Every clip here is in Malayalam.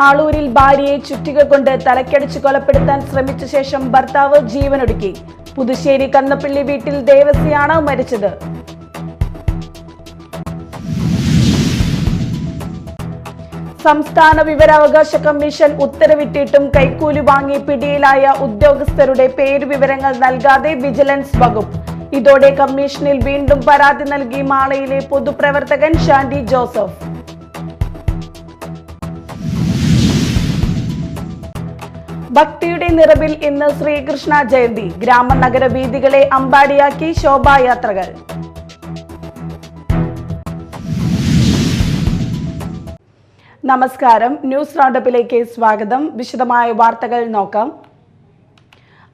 ആളൂരിൽ ഭാര്യയെ ചുറ്റിക കൊണ്ട് തലക്കടിച്ച് കൊലപ്പെടുത്താൻ ശ്രമിച്ച ശേഷം ഭർത്താവ് ജീവനൊടുക്കി. പുതുശ്ശേരി കന്നപ്പള്ളി വീട്ടിൽ ദേവസിയാണ് മരിച്ചത്. സംസ്ഥാന വിവരാവകാശ കമ്മീഷൻ ഉത്തരവിട്ടിട്ടും കൈക്കൂലി വാങ്ങി പിടിയിലായ ഉദ്യോഗസ്ഥരുടെ പേരുവിവരങ്ങൾ നൽകാതെ വിജിലൻസ് വകുപ്പ്. ഇതോടെ കമ്മീഷനിൽ വീണ്ടും പരാതി നൽകി മാളയിലെ പൊതുപ്രവർത്തകൻ ഷാൻഡി ജോസഫ്. ഭക്തിയുടെ നിറവിൽ ഇന്ന് ശ്രീകൃഷ്ണ ജയന്തി. ഗ്രാമനഗര വീഥികളെ അമ്പാടിയാക്കി ശോഭായാത്രകൾ. നമസ്കാരം, ന്യൂസ് റൗണ്ടപ്പിലേക്ക് സ്വാഗതം. വിശദമായ വാർത്തകൾ നോക്കാം.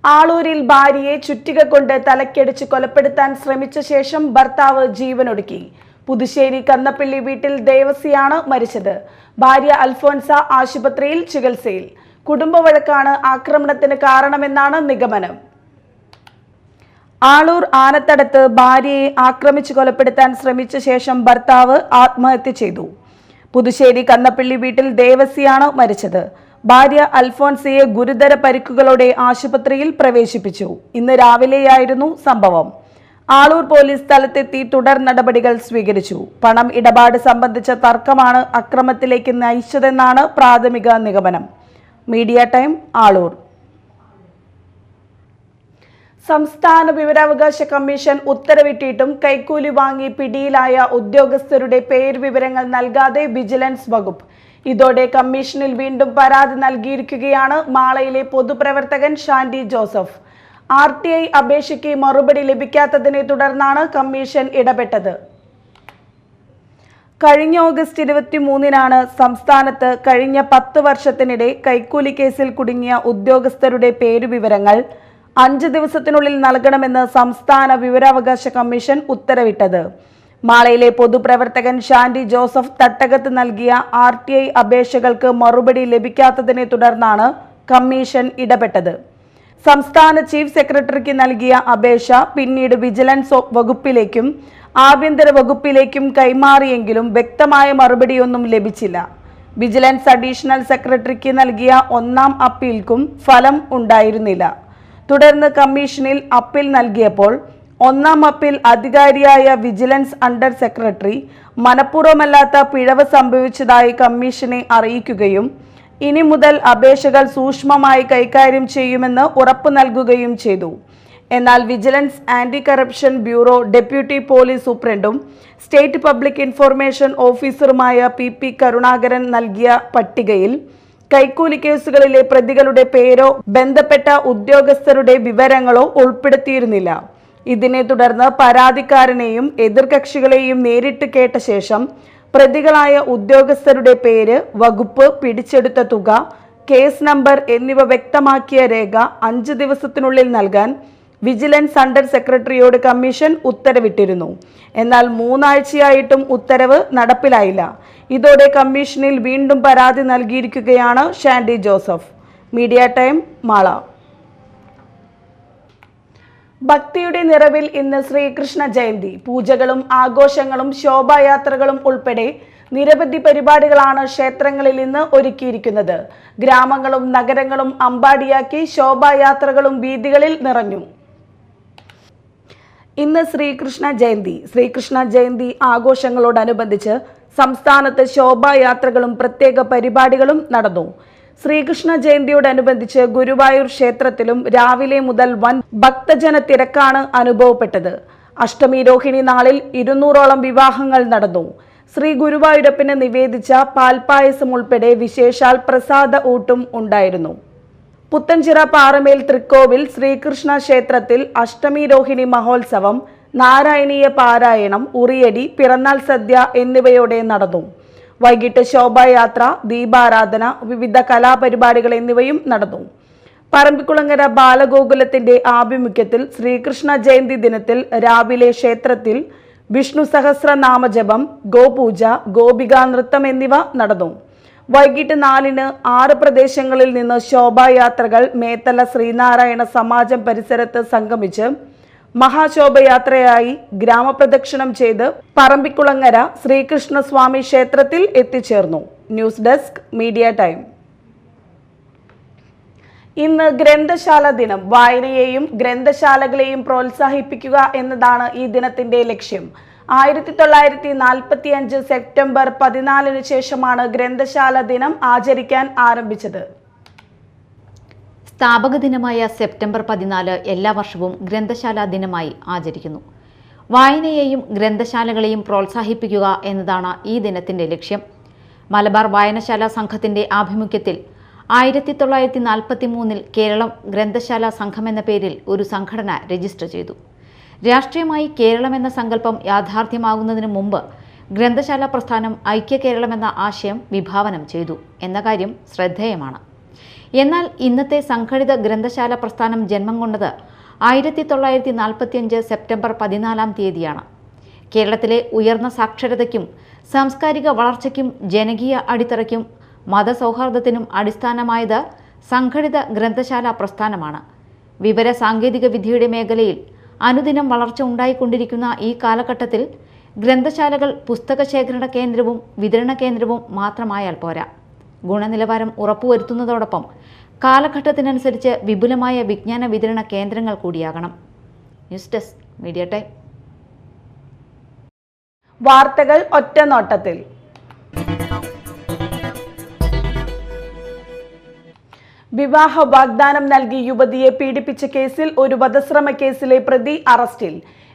ആളൂരിൽ ഭാര്യയെ ചുറ്റിക കൊണ്ട് തലക്കടിച്ച് കൊലപ്പെടുത്താൻ ശ്രമിച്ച ശേഷം ഭർത്താവ് ജീവനൊടുക്കി. പുതുശ്ശേരി കന്നപ്പള്ളി വീട്ടിൽ ദേവസിയാണ് മരിച്ചത്. ഭാര്യ അൽഫോൻസ ആശുപത്രിയിൽ ചികിത്സയിൽ. കുടുംബവഴക്കാണ് ആക്രമണത്തിന് കാരണമെന്നാണ് നിഗമനം. ആളൂർ ആനത്തടത്ത് ഭാര്യയെ ആക്രമിച്ചു കൊലപ്പെടുത്താൻ ശ്രമിച്ച ശേഷം ഭർത്താവ് ആത്മഹത്യ ചെയ്തു. പുതുശ്ശേരി കന്നപ്പള്ളി വീട്ടിൽ ദേവസിയാണ് മരിച്ചത്. ഭാര്യ അൽഫോൻസയെ ഗുരുതര പരിക്കുകളോടെ ആശുപത്രിയിൽ പ്രവേശിപ്പിച്ചു. ഇന്ന് രാവിലെയായിരുന്നു സംഭവം. ആളൂർ പോലീസ് സ്ഥലത്തെത്തി തുടർ നടപടികൾ സ്വീകരിച്ചു. പണം ഇടപാട് സംബന്ധിച്ച തർക്കമാണ് അക്രമത്തിലേക്ക് നയിച്ചതെന്നാണ് പ്രാഥമിക നിഗമനം. Media time, Aloor. സംസ്ഥാന വിവരാവകാശ കമ്മീഷൻ ഉത്തരവിട്ടിട്ടും കൈക്കൂലി വാങ്ങി പിടിയിലായ ഉദ്യോഗസ്ഥരുടെ പേരുവിവരങ്ങൾ നൽകാതെ വിജിലൻസ് വകുപ്പ്. ഇതോടെ കമ്മീഷനിൽ വീണ്ടും പരാതി നൽകിയിരിക്കുകയാണ് മാളയിലെ പൊതുപ്രവർത്തകൻ ഷാൻഡി ജോസഫ്. RTI അപേക്ഷയ്ക്ക് മറുപടി ലഭിക്കാത്തതിനെ തുടർന്നാണ് കമ്മീഷൻ ഇടപെട്ടത്. കഴിഞ്ഞ ഓഗസ്റ്റ് 23-നാണ് സംസ്ഥാനത്ത് കഴിഞ്ഞ 10 വർഷത്തിനിടെ കൈക്കൂലി കേസിൽ കുടുങ്ങിയ ഉദ്യോഗസ്ഥരുടെ പേരുവിവരങ്ങൾ 5 ദിവസത്തിനുള്ളിൽ നൽകണമെന്ന് സംസ്ഥാന വിവരാവകാശ കമ്മീഷൻ ഉത്തരവിട്ടത്. മാളയിലെ പൊതുപ്രവർത്തകൻ ഷാൻഡി ജോസഫ് തട്ടകത്ത് നൽകിയ RTI അപേക്ഷകൾക്ക് മറുപടി ലഭിക്കാത്തതിനെ തുടർന്നാണ് കമ്മീഷൻ ഇടപെട്ടത്. സംസ്ഥാന ചീഫ് സെക്രട്ടറിക്ക് നൽകിയ അപേക്ഷ പിന്നീട് വിജിലൻസ് വകുപ്പിലേക്കും ആഭ്യന്തര വകുപ്പിലേക്കും കൈമാറിയെങ്കിലും വ്യക്തമായ മറുപടിയൊന്നും ലഭിച്ചില്ല. വിജിലൻസ് അഡീഷണൽ സെക്രട്ടറിക്ക് നൽകിയ 1ാം അപ്പീൽക്കും ഫലം ഉണ്ടായിരുന്നില്ല. തുടർന്ന് കമ്മീഷനിൽ അപ്പീൽ നൽകിയപ്പോൾ 1ാം അപ്പീൽ അധികാരിയായ വിജിലൻസ് അണ്ടർ സെക്രട്ടറി മനഃപൂർവ്വമല്ലാത്ത പിഴവ് സംഭവിച്ചതായി കമ്മീഷനെ അറിയിക്കുകയും ഇനി മുതൽ അപേക്ഷകൾ സൂക്ഷ്മമായി കൈകാര്യം ചെയ്യുമെന്ന് ഉറപ്പു നൽകുകയും ചെയ്തു. എന്നാൽ vigilance anti corruption bureau deputy police സൂപ്രണ്ടും സ്റ്റേറ്റ് പബ്ലിക് ഇൻഫർമേഷൻ ഓഫീസറുമായ PP കരുണാകരൻ നൽകിയ പട്ടികയിൽ കൈക്കൂലി കേസുകളിലെ പ്രതികളുടെ പേരോ ബന്ധപ്പെട്ട ഉദ്യോഗസ്ഥരുടെ വിവരങ്ങളോ ഉൾപ്പെടുത്തിയിരുന്നില്ല. ഇതിനെ തുടർന്ന് പരാതിക്കാരനെയും എതിർകക്ഷികളെയും നേരിട്ട് കേട്ട ശേഷം പ്രതികളായ ഉദ്യോഗസ്ഥരുടെ പേര്, വകുപ്പ്, പിടിച്ചെടുത്ത തുക, കേസ് നമ്പർ എന്നിവ വ്യക്തമാക്കിയ രേഖ 5 ദിവസത്തിനുള്ളിൽ നൽകാൻ വിജിലൻസ് അണ്ടർ സെക്രട്ടറിയോട് കമ്മീഷൻ ഉത്തരവിട്ടിരുന്നു. എന്നാൽ 3 ആഴ്ചയായിട്ടും ഉത്തരവ് നടപ്പിലായില്ല. ഇതോടെ കമ്മീഷനിൽ വീണ്ടും പരാതി നൽകിയിരിക്കുകയാണ് Shandy Joseph. Media time, Mala. ഭക്തിയുടെ നിറവിൽ ഇന്ന് ശ്രീകൃഷ്ണ ജയന്തി. പൂജകളും ആഘോഷങ്ങളും ശോഭായാത്രകളും ഉൾപ്പെടെ നിരവധി പരിപാടികളാണ് ക്ഷേത്രങ്ങളിൽ ഇന്ന് ഒരുക്കിയിരിക്കുന്നത്. ഗ്രാമങ്ങളും നഗരങ്ങളും അമ്പാടിയാക്കി ശോഭായാത്രകളും വീഥികളിൽ നിറഞ്ഞു. ഇന്ന് ശ്രീകൃഷ്ണ ജയന്തി. ശ്രീകൃഷ്ണ ജയന്തി ആഘോഷങ്ങളോടനുബന്ധിച്ച് സംസ്ഥാനത്ത് ശോഭായാത്രകളും പ്രത്യേക പരിപാടികളും നടന്നു. ശ്രീകൃഷ്ണ ജയന്തിയോടനുബന്ധിച്ച് ഗുരുവായൂർ ക്ഷേത്രത്തിലും രാവിലെ മുതൽ വൻ ഭക്തജന തിരക്കാണ് അനുഭവപ്പെട്ടത്. അഷ്ടമി രോഹിണി നാളിൽ 200ഓളം വിവാഹങ്ങൾ നടന്നു. ശ്രീ ഗുരുവായൂരപ്പന് നിവേദിച്ച പാൽപായസം ഉൾപ്പെടെ വിശേഷാൽ പ്രസാദ ഊട്ടും ഉണ്ടായിരുന്നു. പുത്തൻചിറ പാറമേൽ തൃക്കോവിൽ ശ്രീകൃഷ്ണ ക്ഷേത്രത്തിൽ അഷ്ടമി രോഹിണി മഹോത്സവം, നാരായണീയ പാരായണം, ഉറിയടി, പിറന്നാൾ സദ്യ എന്നിവയോടെ നടന്നു. വൈകിട്ട് ശോഭായാത്ര, ദീപാരാധന, വിവിധ കലാപരിപാടികൾ എന്നിവയും നടന്നു. പറമ്പിക്കുളങ്ങര ബാലഗോകുലത്തിന്റെ ആഭിമുഖ്യത്തിൽ ശ്രീകൃഷ്ണ ജയന്തി ദിനത്തിൽ രാവിലെ ക്ഷേത്രത്തിൽ വിഷ്ണു സഹസ്രനാമജപം, ഗോപൂജ, ഗോപികാ നൃത്തം എന്നിവ നടന്നു. വൈകിട്ട് 4-ന് 6 പ്രദേശങ്ങളിൽ നിന്ന് ശോഭായാത്രകൾ മേത്തല ശ്രീനാരായണ സമാജം പരിസരത്ത് സംഗമിച്ച് മഹാശോഭയാത്രയായി ഗ്രാമപ്രദക്ഷിണം ചെയ്ത് പറമ്പിക്കുളങ്ങര ശ്രീകൃഷ്ണസ്വാമി ക്ഷേത്രത്തിൽ എത്തിച്ചേർന്നു. News desk, media time. ഇന്ന് ഗ്രന്ഥശാല ദിനം. വായനയെയും ഗ്രന്ഥശാലകളെയും പ്രോത്സാഹിപ്പിക്കുക എന്നതാണ് ഈ ദിനത്തിന്റെ ലക്ഷ്യം. 1945 സെപ്റ്റംബർ 14 ശേഷമാണ് ഗ്രന്ഥശാല ദിനം ആചരിക്കാൻ ആരംഭിച്ചത്. സ്ഥാപക ദിനമായ സെപ്റ്റംബർ 14 എല്ലാ വർഷവും ഗ്രന്ഥശാല ദിനമായി ആചരിക്കുന്നു. വായനയെയും ഗ്രന്ഥശാലകളെയും പ്രോത്സാഹിപ്പിക്കുക എന്നതാണ് ഈ ദിനത്തിന്റെ ലക്ഷ്യം. മലബാർ വായനശാല സംഘത്തിന്റെ ആഭിമുഖ്യത്തിൽ 1943 കേരളം ഗ്രന്ഥശാല സംഘം എന്ന പേരിൽ ഒരു സംഘടന രജിസ്റ്റർ ചെയ്തു. രാഷ്ട്രീയമായി കേരളം എന്ന സങ്കല്പം യാഥാർത്ഥ്യമാകുന്നതിന് മുമ്പ് ഗ്രന്ഥശാല പ്രസ്ഥാനം ഐക്യ കേരളം എന്ന ആശയം വിഭാവനം ചെയ്തു എന്ന കാര്യം ശ്രദ്ധേയമാണ്. എന്നാൽ ഇന്നത്തെ സംഘടിത ഗ്രന്ഥശാല പ്രസ്ഥാനം ജന്മം കൊണ്ടത് 1945 സെപ്റ്റംബർ 14 കേരളത്തിലെ ഉയർന്ന സാക്ഷരതയ്ക്കും സാംസ്കാരിക വളർച്ചയ്ക്കും ജനകീയ അടിത്തറയ്ക്കും മതസൗഹാർദ്ദത്തിനും അടിസ്ഥാനമായത് സംഘടിത ഗ്രന്ഥശാല പ്രസ്ഥാനമാണ്. വിവര സാങ്കേതിക വിദ്യയുടെ മേഖലയിൽ അനുദിനം വളർച്ച ഉണ്ടായിക്കൊണ്ടിരിക്കുന്ന ഈ കാലഘട്ടത്തിൽ ഗ്രന്ഥശാലകൾ പുസ്തകശേഖരണ കേന്ദ്രവും വിതരണ കേന്ദ്രവും മാത്രമായാൽ പോരാ. ഗുണനിലവാരം ഉറപ്പുവരുത്തുന്നതോടൊപ്പം കാലഘട്ടത്തിനനുസരിച്ച് വിപുലമായ വിജ്ഞാന വിതരണ കേന്ദ്രങ്ങൾ കൂടിയാകണം. News desk media time. വാർത്തകൾ ഒറ്റനോട്ടത്തിൽ. വിവാഹ വാഗ്ദാനം നൽകി യുവതിയെ പീഡിപ്പിച്ച കേസിൽ ഒരു വധശ്രമ കേസിലെ പ്രതി അറസ്റ്റിൽ.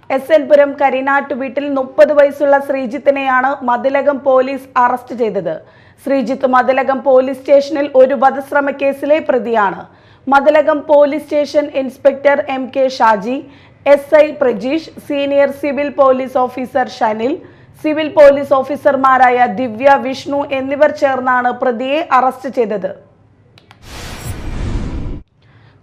SL പുരം കരിനാട്ടു വീട്ടിൽ 30 വയസ്സുള്ള ശ്രീജിത്തിനെയാണ് മതിലകം പോലീസ് അറസ്റ്റ് ചെയ്തത്. ശ്രീജിത്ത് മതിലകം പോലീസ് സ്റ്റേഷനിൽ ഒരു വധശ്രമ കേസിലെ പ്രതിയാണ്. Mathilakam police station inspector MK Shaji, SI Prajeesh, senior civil police officer Shanil, civil police ഓഫീസർമാരായ ദിവ്യ, വിഷ്ണു എന്നിവർ ചേർന്നാണ് പ്രതിയെ അറസ്റ്റ് ചെയ്തത്.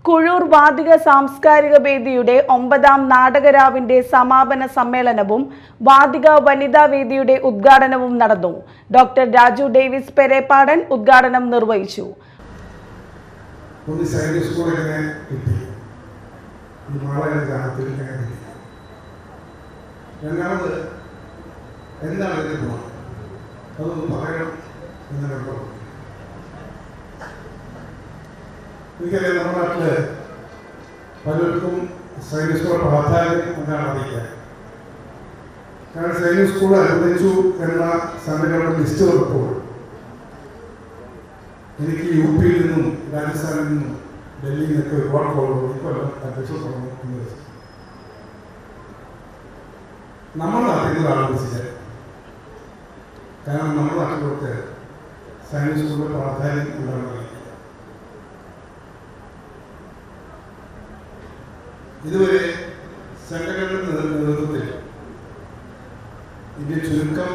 കുഴൂർ വാതിക സാംസ്കാരിക വേദിയുടെ 9ാം നാടകരാവിന്റെ സമാപന സമ്മേളനവും വാതിക വനിതാ വേദിയുടെ ഉദ്ഘാടനവും നടന്നു. ഡോക്ടർ രാജു ഡേവിസ് പെരേപ്പാടൻ ഉദ്ഘാടനം നിർവഹിച്ചു. എനിക്കറിയാം, നമ്മുടെ നാട്ടില് പലർക്കും സൈനിക സ്കൂൾ പ്രാധാന്യം എന്നാണ് അറിയിക്കുക. കാരണം സൈനിക സ്കൂൾ അനുവദിച്ചു എന്ന സംഘടനയുടെ ലിസ്റ്റ് വന്നപ്പോൾ എനിക്ക് UP യിൽ നിന്നും രാജസ്ഥാനിൽ നിന്നും ഡൽഹിയിൽ നിന്നൊക്കെ ഒരുപാട് കോളുകൾ ഇക്കൊല്ലം അധ്യക്ഷൻ പറഞ്ഞു. നമ്മുടെ നാട്ടിൽ നിന്ന് ആലോചിച്ചത്, കാരണം നമ്മുടെ നാട്ടിലൊക്കെ സൈനിക സ്കൂളിന്റെ പ്രാധാന്യം ഉണ്ടാകുന്നത് ഇതുവരെ സംഘടനയുടെ നേതൃത്വത്തിൽ ഇന്ത്യ ചുരുക്കം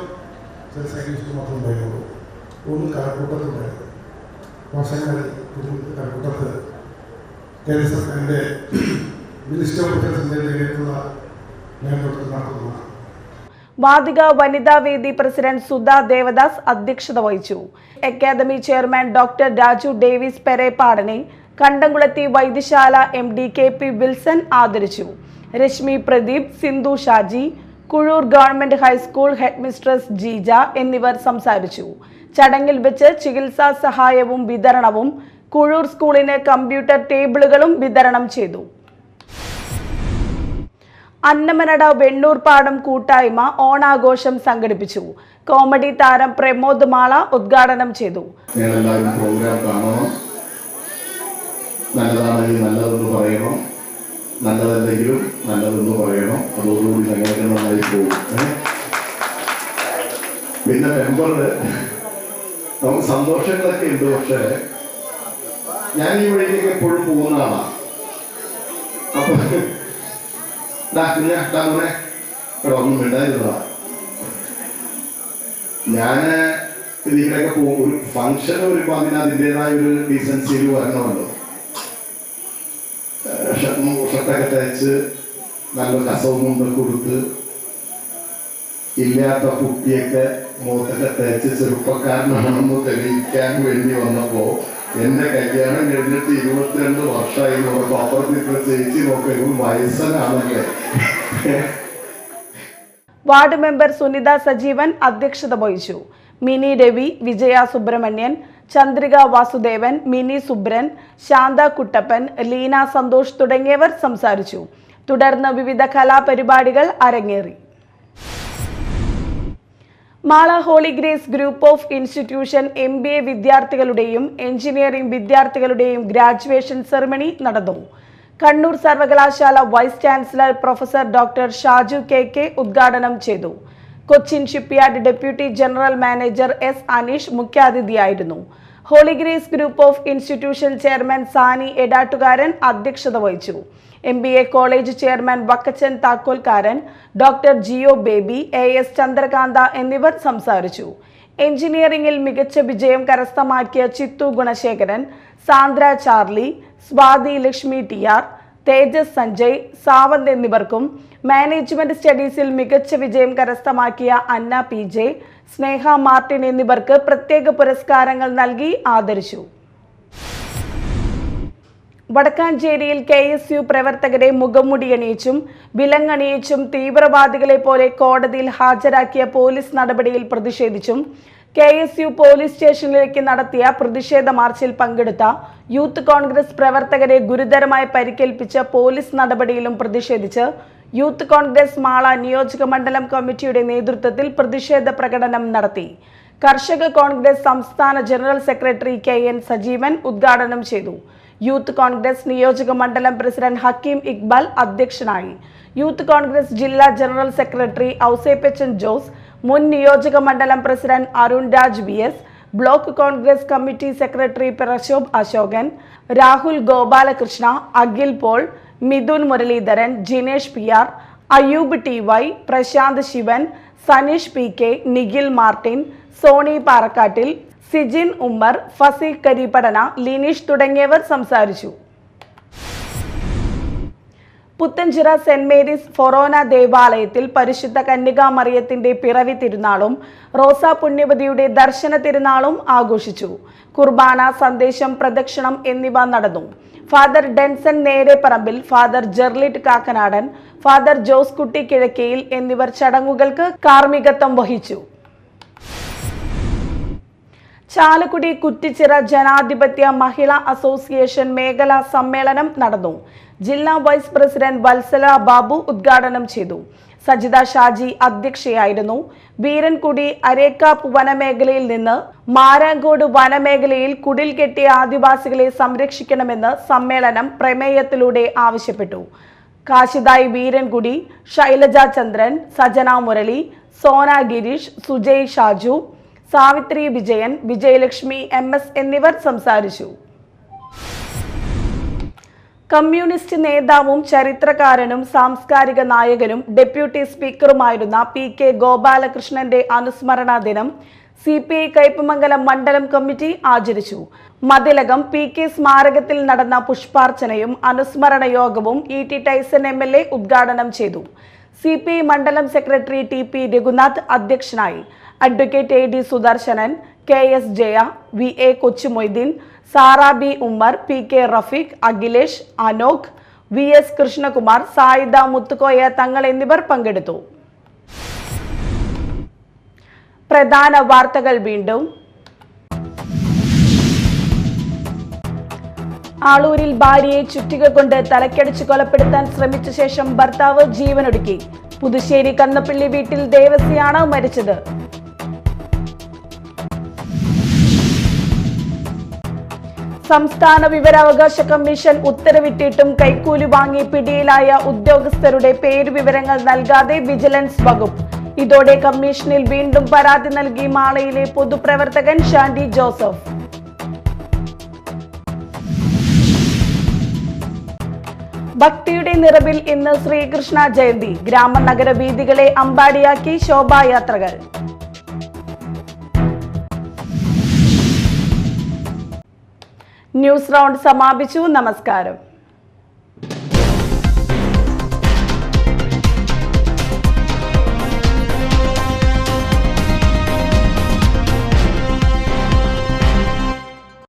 ചില സൈനിക മാത്രം ഉണ്ടായിരുന്നുള്ളൂ. ഒന്ന് കഴക്കൂട്ടത്തുണ്ടായിരുന്നു. വർഷങ്ങളിൽ കഴക്കൂട്ടത്ത് കേന്ദ്ര സർക്കാരിൻ്റെ മിനിസ്റ്റർ ഓഫ് ഡിഫൻസിൻ്റെ നേരിട്ടുള്ള നേതൃത്വം നടത്തുന്ന വാതിക വനിതാ വേദി പ്രസിഡന്റ് സുധാ ദേവദാസ് അധ്യക്ഷത വഹിച്ചു. Academy chairman doctor Raju Davis പെരേപ്പാടനെ Kandamkulathy Vaidyasala MD KP Wilson ആദരിച്ചു. Reshmi Pradeep, Sindhu Shaji, Kuzhur government high school headmistress Jeeja എന്നിവർ സംസാരിച്ചു. ചടങ്ങിൽ വെച്ച് ചികിത്സാ സഹായവും വിതരണവും, കുഴൂർ സ്കൂളിന് കമ്പ്യൂട്ടർ ടേബിളുകളും വിതരണം ചെയ്തു. അന്നമനട വെണ്ണൂർപ്പാടം കൂട്ടായ്മ ഓണാഘോഷം സംഘടിപ്പിച്ചു. കോമഡി താരം പ്രമോദ് മാള ഉദ്ഘാടനം ചെയ്തു. നല്ലതാണെങ്കിൽ നല്ലതെന്ന് പറയണം, നല്ലതല്ലെങ്കിലും നല്ലതെന്ന് പറയണം. അതോടുകൂടി ഞങ്ങൾക്ക് നന്നായി പോകും. പിന്നെ മെമ്പറിന് നമുക്ക് സന്തോഷങ്ങളൊക്കെ ഉണ്ട്. പക്ഷേ ഞാൻ ഈ വഴിയിലേക്ക് എപ്പോഴും പോകുന്ന ആളാണ്. അപ്പൊ ഇവിടെ ഒന്നും ഉണ്ടായിരുന്നതാ. ഞാന് ഇതിലൊക്കെ പോകും. ഒരു ഫംഗ്ഷൻ വരുമ്പോൾ അതിൻ്റെതായ ഒരു ഡീസൻസിയിൽ വരണമല്ലോ. ഷർട്ടൊക്കെ തയ്ച്ച് നല്ല കസവും മുണ്ടൊക്കെ കൊടുത്ത് ഇല്ലാത്ത കുട്ടിയൊക്കെ മുഖത്തൊക്കെ തയ്ച്ച് ചെറുപ്പക്കാരനാണെന്ന് തെളിയിക്കാൻ വേണ്ടി വന്നപ്പോൾ എൻ്റെ കല്യാണം കഴിഞ്ഞിട്ട് 22 വർഷമായി നോക്കുമ്പോൾ അപ്പുറത്ത് ചേച്ചി നോക്കുമ്പോൾ വയസ്സനാണല്ലേ. വാർഡ് മെമ്പർ സുനിത സജീവൻ അധ്യക്ഷത വഹിച്ചു. മിനി രവി, വിജയ സുബ്രഹ്മണ്യൻ, ചന്ദ്രിക വാസുദേവൻ, മിനി സുബ്രൻ, ശാന്ത കുട്ടപ്പൻ, ലീന സന്തോഷ് തുടങ്ങിയവർ സംസാരിച്ചു. തുടർന്ന് വിവിധ കലാപരിപാടികൾ അരങ്ങേറി. Mala holy grace group of institution MBA വിദ്യാർത്ഥികളുടെയും എഞ്ചിനീയറിംഗ് വിദ്യാർത്ഥികളുടെയും ഗ്രാജുവേഷൻ സെറിമണി നടന്നു. കണ്ണൂർ സർവകലാശാല vice chancellor professor doctor Shaju KK ഉദ്ഘാടനം ചെയ്തു. Cochin shipyard deputy general manager S. Aneesh മുഖ്യാതിഥിയായിരുന്നു. Holy grace group of institution chairman Sani Edattukaran അധ്യക്ഷത വഹിച്ചു. MBA college chairman Vakkachan Thakkolkaran, doctor Jeo Baby, AS Chandrakantha എന്നിവർ സംസാരിച്ചു. എഞ്ചിനീയറിംഗിൽ മികച്ച വിജയം കരസ്ഥമാക്കിയ Chithu Gunasekharan, Sandra Charlie, Swathi Lakshmi TR, Thejas Sanjay, Sawant എന്നിവർക്കും മാനേജ്മെന്റ് സ്റ്റഡീസിൽ മികച്ച വിജയം കരസ്ഥമാക്കിയ അന്ന PJ, സ്നേഹ മാർട്ടിൻ എന്നിവർക്ക് പ്രത്യേക പുരസ്കാരങ്ങൾ നൽകി ആദരിച്ചു. വടക്കാഞ്ചേരിയിൽ KSU പ്രവർത്തകരെ മുഖംമുടിയണിയിച്ചും വിലങ്ങണിയിച്ചും തീവ്രവാദികളെ പോലെ കോടതിയിൽ ഹാജരാക്കിയ പോലീസ് നടപടിയിൽ പ്രതിഷേധിച്ചും KSU പോലീസ് സ്റ്റേഷനിലേക്ക് നടത്തിയ പ്രതിഷേധ മാർച്ചിൽ പങ്കെടുത്ത യൂത്ത് കോൺഗ്രസ് പ്രവർത്തകരെ ഗുരുതരമായി പരിക്കേൽപ്പിച്ച പോലീസ് നടപടിയിലും പ്രതിഷേധിച്ച് യൂത്ത് കോൺഗ്രസ് മാള നിയോജക മണ്ഡലം കമ്മിറ്റിയുടെ നേതൃത്വത്തിൽ പ്രതിഷേധ പ്രകടനം നടത്തി. കർഷക കോൺഗ്രസ് സംസ്ഥാന ജനറൽ സെക്രട്ടറി KN സജീവൻ ഉദ്ഘാടനം ചെയ്തു. യൂത്ത് കോൺഗ്രസ് നിയോജക മണ്ഡലം പ്രസിഡന്റ് ഹക്കീം ഇക്ബാൽ അധ്യക്ഷനായി. യൂത്ത് കോൺഗ്രസ് ജില്ലാ ജനറൽ സെക്രട്ടറി ഔസേപ്പച്ചൻ ജോസ്, മുൻ നിയോജക മണ്ഡലം president Arun Raj VS, block Congress committee secretary Prashobh Ashokan, Rahul Gopalakrishna, Akhil Paul, Mithun Muraleedharan, Jinesh PR, Ayyoob TY, Prashanth Shivan, Saneesh PK, Nikhil Martin, Soni Parakkattil, Sijin Ummer, Faseeq Karippadana, Lineesh തുടങ്ങിയവർ സംസാരിച്ചു. പുത്തഞ്ചിറ സെന്റ് മേരീസ് ഫൊറോന ദേവാലയത്തിൽ പരിശുദ്ധ കന്യകാമറിയത്തിന്റെ പിറവി തിരുനാളും റോസാ പുണ്യവതിയുടെ ദർശന തിരുനാളും ആഘോഷിച്ചു. കുർബാന, സന്ദേശം, പ്രദക്ഷിണം എന്നിവ നടന്നു. Father Denson Nereparambil, father Jerlit Kakkanadan, father Jose Kutty Kizhakkayil എന്നിവർ ചടങ്ങുകൾക്ക് കാർമ്മികത്വം വഹിച്ചു. ചാലക്കുടി കുറ്റിച്ചിറ ജനാധിപത്യ മഹിളാ അസോസിയേഷൻ മേഖലാ സമ്മേളനം നടന്നു. ജില്ലാ വൈസ് പ്രസിഡന്റ് വത്സല ബാബു ഉദ്ഘാടനം ചെയ്തു. സജിത ഷാജി അധ്യക്ഷയായിരുന്നു. വീരൻകുടി അരേക്കാപ്പ് വനമേഖലയിൽ നിന്ന് മാരാങ്കോട് വനമേഖലയിൽ കുടിൽ കെട്ടിയ ആദിവാസികളെ സംരക്ഷിക്കണമെന്ന് സമ്മേളനം പ്രമേയത്തിലൂടെ ആവശ്യപ്പെട്ടു. കാശിദായി വീരൻകുടി, ശൈലജ ചന്ദ്രൻ, സജന മുരളി, സോന ഗിരീഷ്, സുജയ് ഷാജു, സാവിത്രി വിജയൻ, വിജയലക്ഷ്മി MS എന്നിവർ സംസാരിച്ചു. കമ്മ്യൂണിസ്റ്റ് നേതാവും ചരിത്രകാരനും സാംസ്കാരിക നായകനും ഡെപ്യൂട്ടി സ്പീക്കറുമായിരുന്ന PK ഗോപാലകൃഷ്ണന്റെ അനുസ്മരണ ദിനം CPI കയ്പമംഗലം മണ്ഡലം കമ്മിറ്റി ആചരിച്ചു. മതിലകം PK സ്മാരകത്തിൽ നടന്ന പുഷ്പാർച്ചനയും അനുസ്മരണ യോഗവും ET ടൈസൺ MLA ഉദ്ഘാടനം ചെയ്തു. CPI മണ്ഡലം സെക്രട്ടറി TP രഘുനാഥ് അധ്യക്ഷനായി. Advocate AD Sudarshanan, KS Jaya, VA Kochumoideen, Sara B Ummer, PK Rafeeq, Akhilesh, Anokh, VS Krishnakumar, Sayida Muthukoya Thangal എന്നിവർ പങ്കെടുത്തു. പ്രധാന വാർത്തകൾ വീണ്ടും. ആളൂരിൽ ഭാര്യയെ ചുറ്റിക കൊണ്ട് തലക്കടിച്ച് കൊലപ്പെടുത്താൻ ശ്രമിച്ച ശേഷം ഭർത്താവ് ജീവനൊടുക്കി. പുതുശ്ശേരി കന്നപ്പള്ളി വീട്ടിൽ ദേവസിയാണ് മരിച്ചത്. സംസ്ഥാന വിവരാവകാശ കമ്മീഷൻ ഉത്തരവിട്ടിട്ടും കൈക്കൂലി വാങ്ങി പിടിയിലായ ഉദ്യോഗസ്ഥരുടെ പേരുവിവരങ്ങൾ നൽകാതെ വിജിലൻസ് വകുപ്പ്. ഇതോടെ കമ്മീഷനിൽ വീണ്ടും പരാതി നൽകി മാളയിലെ പൊതുപ്രവർത്തകൻ ഷാൻഡി ജോസഫ്. ഭക്തിയുടെ നിറവിൽ ഇന്ന് ശ്രീകൃഷ്ണ ജയന്തി. ഗ്രാമനഗര വീഥികളെ അമ്പാടിയാക്കി ശോഭായാത്രകൾ. ന്യൂസ് റൗണ്ട് സമാപിച്ചു. നമസ്കാരം.